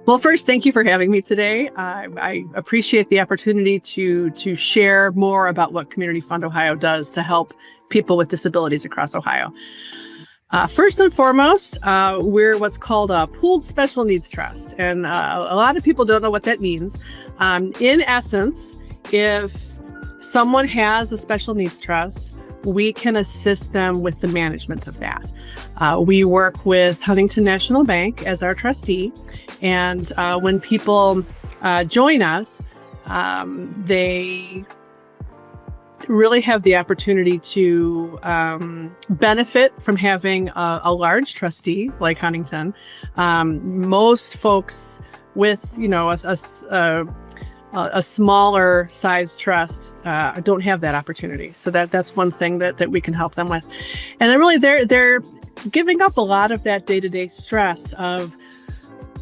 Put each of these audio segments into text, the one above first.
Well, first, thank you for having me today. I appreciate the opportunity to share more about what Community Fund Ohio does to help people with disabilities across Ohio. First and foremost, we're what's called a pooled special needs trust. And a lot of people don't know what that means. In essence, if someone has a special needs trust, we can assist them with the management of that. We work with Huntington National Bank as our trustee. And when people join us, they really have the opportunity to benefit from having a large trustee like Huntington. Most folks with, a smaller size trust don't have that opportunity. So that's one thing that we can help them with. And then really they're giving up a lot of that day-to-day stress of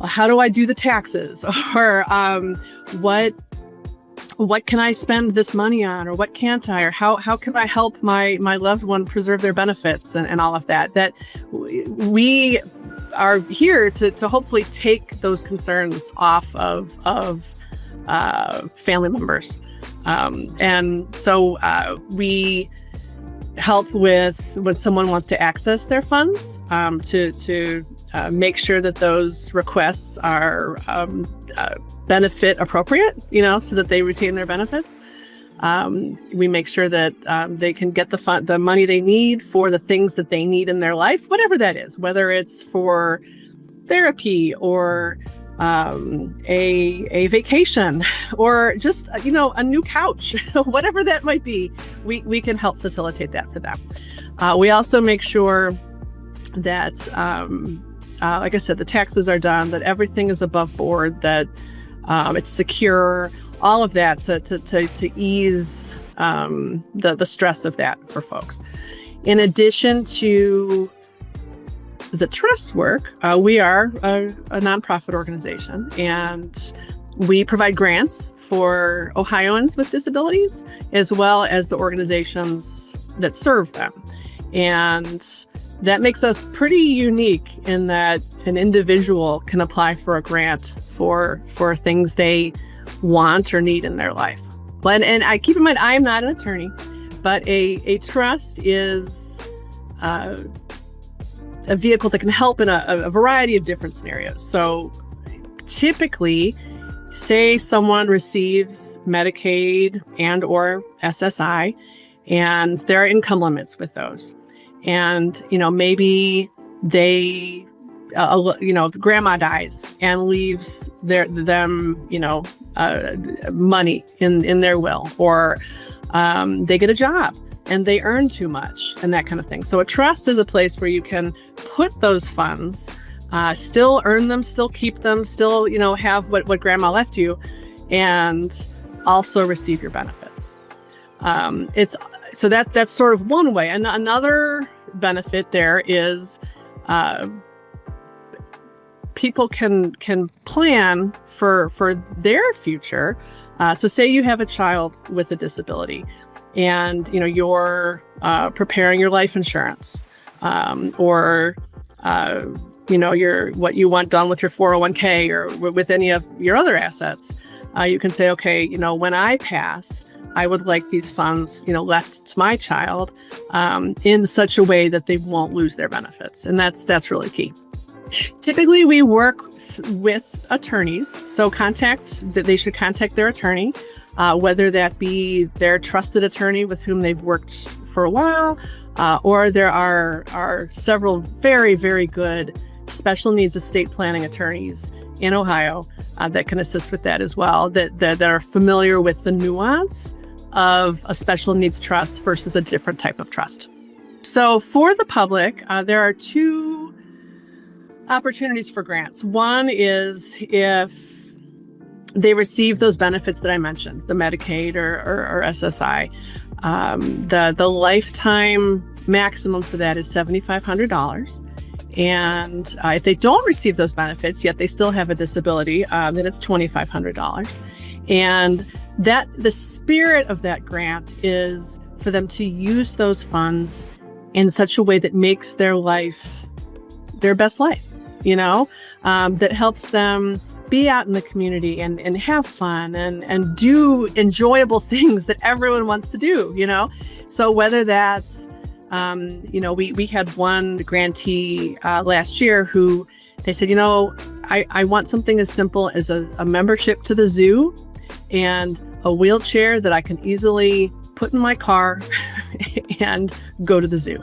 how do I do the taxes, or what can I spend this money on, or what can't I, or how can I help my loved one preserve their benefits and all of that. That we are here to hopefully take those concerns off of family members. And so we help with when someone wants to access their funds, to make sure that those requests are benefit appropriate, so that they retain their benefits. We make sure that they can get the money they need for the things that they need in their life, whatever that is, whether it's for therapy or a vacation or just, a new couch, whatever that might be, we can help facilitate that for them. We also make sure that, like I said, the taxes are done, that everything is above board, that it's secure, all of that to ease the stress of that for folks. In addition to the trust work, we are a nonprofit organization, and we provide grants for Ohioans with disabilities, as well as the organizations that serve them. And that makes us pretty unique in that an individual can apply for a grant for things they want or need in their life. And I keep in mind, I am not an attorney, but a trust is a vehicle that can help in a variety of different scenarios. So typically, say someone receives Medicaid and or SSI, and there are income limits with those. And, maybe they, grandma dies and leaves them, money in their will, or they get a job and they earn too much and that kind of thing. So a trust is a place where you can put those funds, still earn them, still keep them, still, have what grandma left you, and also receive your benefits. So that's sort of one way. And another benefit there is people can plan for their future. So say you have a child with a disability, and you're preparing your life insurance, or your what you want done with your 401k or with any of your other assets. You can say, okay, when I pass, I would like these funds, left to my child in such a way that they won't lose their benefits. And that's really key. Typically, we work with attorneys, so they should contact their attorney, whether that be their trusted attorney with whom they've worked for a while, or there are several very, very good special needs estate planning attorneys in Ohio that can assist with that as well, that are familiar with the nuance of a special needs trust versus a different type of trust. So for the public, there are two opportunities for grants. One is if they receive those benefits that I mentioned, the Medicaid or SSI. The lifetime maximum for that is $7,500. And if they don't receive those benefits, yet they still have a disability, then it's $2,500. And the spirit of that grant is for them to use those funds in such a way that makes their life their best life. that helps them be out in the community and have fun and do enjoyable things that everyone wants to do, So whether that's, we had one grantee last year who they said, I want something as simple as a membership to the zoo and a wheelchair that I can easily put in my car and go to the zoo.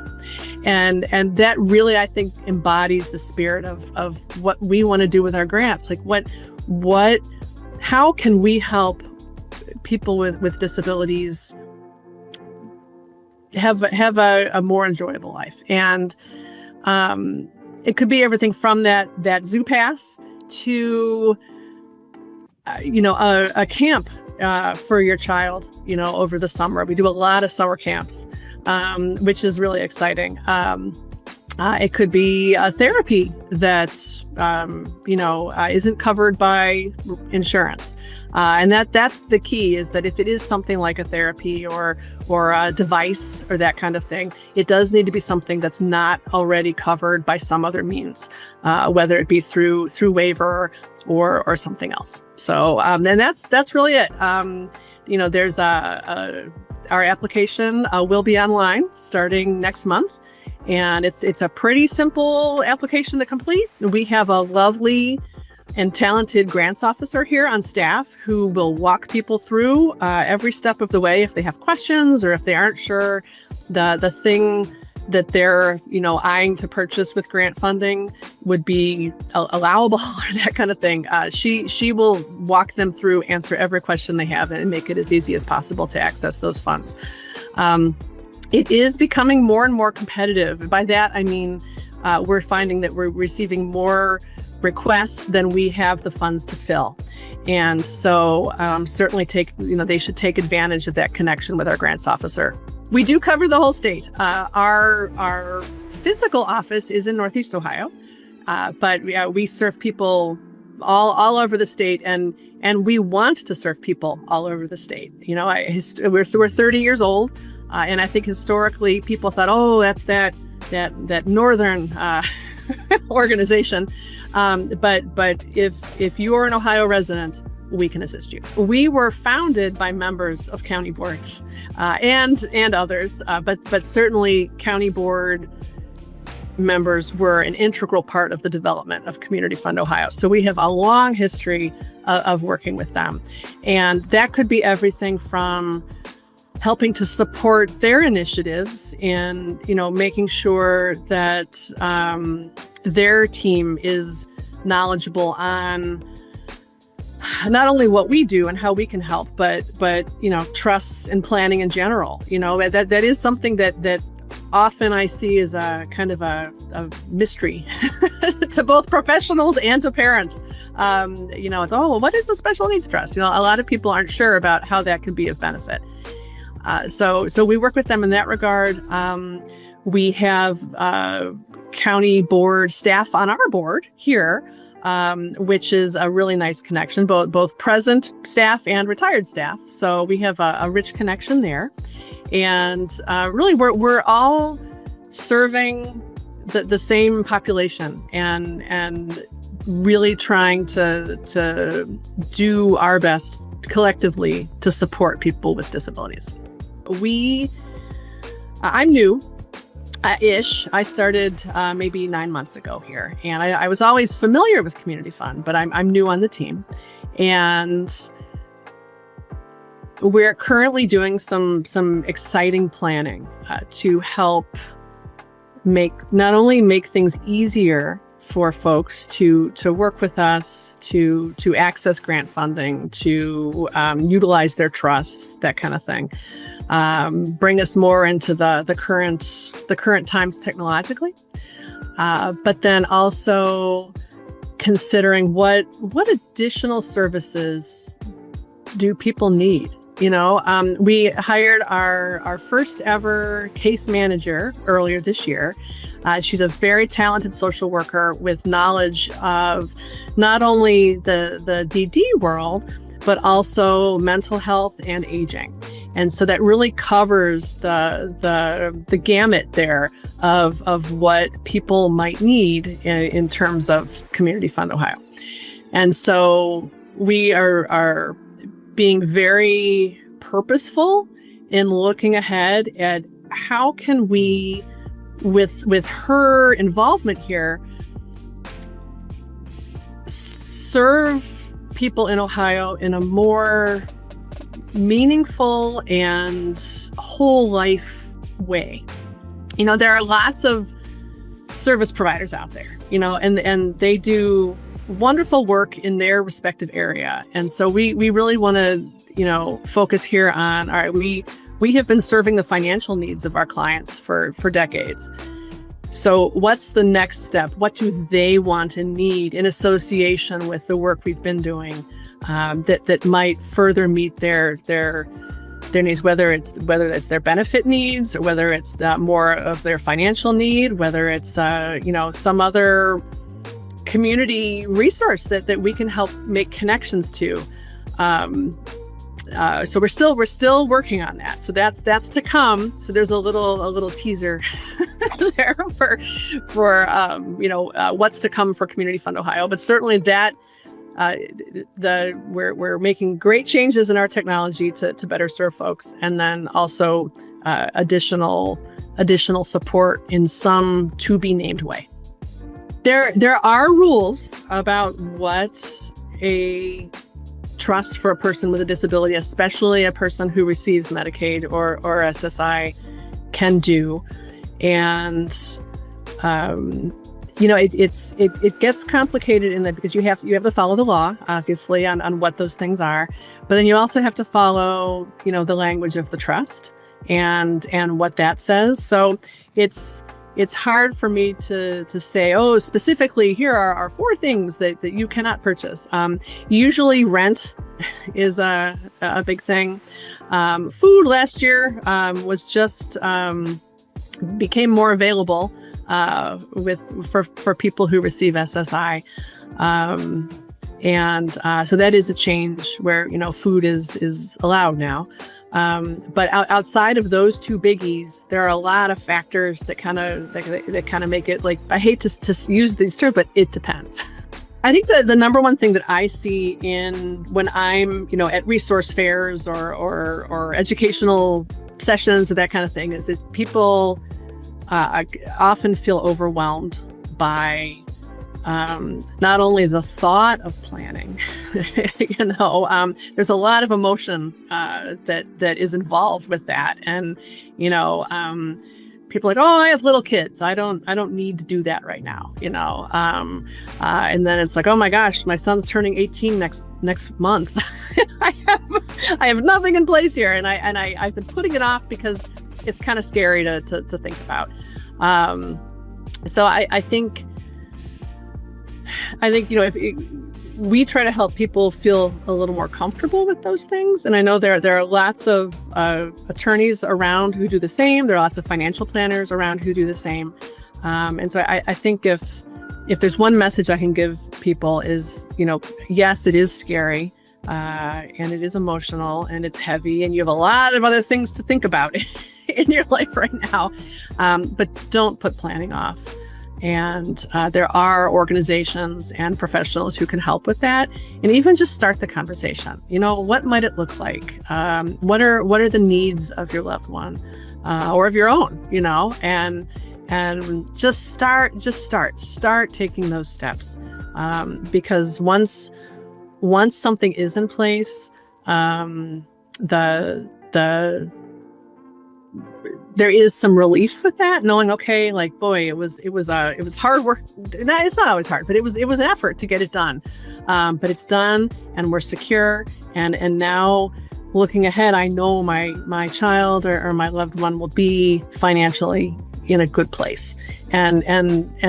And that really, I think, embodies the spirit of what we want to do with our grants. Like how can we help people with disabilities have a more enjoyable life? And it could be everything from that zoo pass to a camp for your child, over the summer. We do a lot of summer camps, which is really exciting. It could be a therapy that, isn't covered by insurance. And that's the key, is that if it is something like a therapy or a device or that kind of thing, it does need to be something that's not already covered by some other means, whether it be through waiver or something else. So, and that's really it. There's our application will be online starting next month. And it's a pretty simple application to complete. We have a lovely and talented grants officer here on staff who will walk people through every step of the way if they have questions or if they aren't sure the thing that they're eyeing to purchase with grant funding would be allowable or that kind of thing. She will walk them through, answer every question they have, and make it as easy as possible to access those funds. It is becoming more and more competitive. By that, I mean, we're finding that we're receiving more requests than we have the funds to fill. And so certainly they should take advantage of that connection with our grants officer. We do cover the whole state. Our physical office is in Northeast Ohio, but we serve people all over the state, and we want to serve people all over the state. We're 30 years old. And I think historically people thought, oh, that's that northern organization. But if you are an Ohio resident, we can assist you. We were founded by members of county boards and others, but certainly county board members were an integral part of the development of Community Fund Ohio. So we have a long history of working with them. And that could be everything from helping to support their initiatives and, making sure that their team is knowledgeable on not only what we do and how we can help, but trusts and planning in general. That is something that often I see as a kind of a mystery to both professionals and to parents. It's, what is a special needs trust? A lot of people aren't sure about how that can be of benefit. So we work with them in that regard. We have county board staff on our board here, which is a really nice connection, both present staff and retired staff. So we have a rich connection there. And really, we're all serving the same population and really trying to do our best collectively to support people with disabilities. I'm new-ish. I started maybe 9 months ago here, and I was always familiar with Community Fund, but I'm new on the team. And we're currently doing some exciting planning to help not only make things easier for folks to work with us, to access grant funding, to utilize their trusts, that kind of thing. Bring us more into the current times technologically, but then also considering what additional services do people need. We hired our first ever case manager earlier this year. She's a very talented social worker with knowledge of not only the DD world, but also mental health and aging. And so that really covers the gamut there of what people might need in terms of Community Fund Ohio. And so we are being very purposeful in looking ahead at how can we, with her involvement here, serve people in Ohio in a more meaningful and whole life way. There are lots of service providers out there, and they do wonderful work in their respective area. And so we really want to, focus here on, all right, we have been serving the financial needs of our clients for decades. So what's the next step? What do they want and need in association with the work we've been doing that might further meet their needs, whether it's their benefit needs, or whether it's more of their financial need, whether it's some other community resource that we can help make connections to. So we're still working on that. So that's to come. So there's a little teaser there for what's to come for Community Fund Ohio. But certainly that we're making great changes in our technology to better serve folks, and then also additional support in some to be named way. There are rules about what a trust for a person with a disability, especially a person who receives Medicaid or SSI, can do. And it gets complicated in that, because you have to follow the law, obviously, on what those things are, but then you also have to follow the language of the trust and what that says. So it's hard for me to say, oh, specifically here are 4 things that you cannot purchase. Usually rent is a big thing. Food last year was just became more available for people who receive SSI. So that is a change where food is allowed now. But outside of those 2 biggies, there are a lot of factors that kind of make it, like, I hate to use these terms, but it depends. I think the number one thing that I see when I'm at resource fairs or educational sessions or that kind of thing is people often feel overwhelmed by not only the thought of planning, there's a lot of emotion that is involved with that. And, people are like, oh, I have little kids. I don't need to do that right now, and then it's like, oh my gosh, my son's turning 18 next month. I have nothing in place here. And I've been putting it off because it's kind of scary to think about. So I think if we try to help people feel a little more comfortable with those things. And I know there are lots of attorneys around who do the same. There are lots of financial planners around who do the same. And so I think if there's one message I can give people is, yes, it is scary, and it is emotional, and it's heavy, and you have a lot of other things to think about in your life right now. But don't put planning off. And there are organizations and professionals who can help with that, and even just start the conversation. What might it look like? What are the needs of your loved one, or of your own? And just start taking those steps, because once something is in place, there is some relief with that, knowing, okay, like, boy, it was hard work. It's not always hard, but it was an effort to get it done. But it's done, and we're secure. And now, looking ahead, I know my child or my loved one will be financially in a good place. And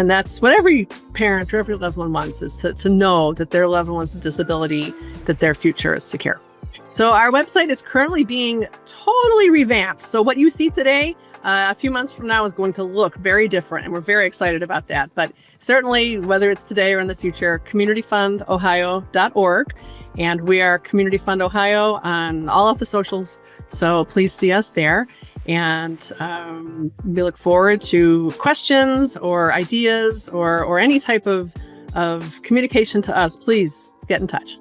that's what every parent or every loved one wants, is to know that their loved one with a disability, that their future is secure. So our website is currently being totally revamped. So what you see today, a few months from now is going to look very different, and we're very excited about that. But certainly, whether it's today or in the future, communityfundohio.org, and we are Community Fund Ohio on all of the socials. So please see us there, and we look forward to questions or ideas or any type of communication to us. Please get in touch.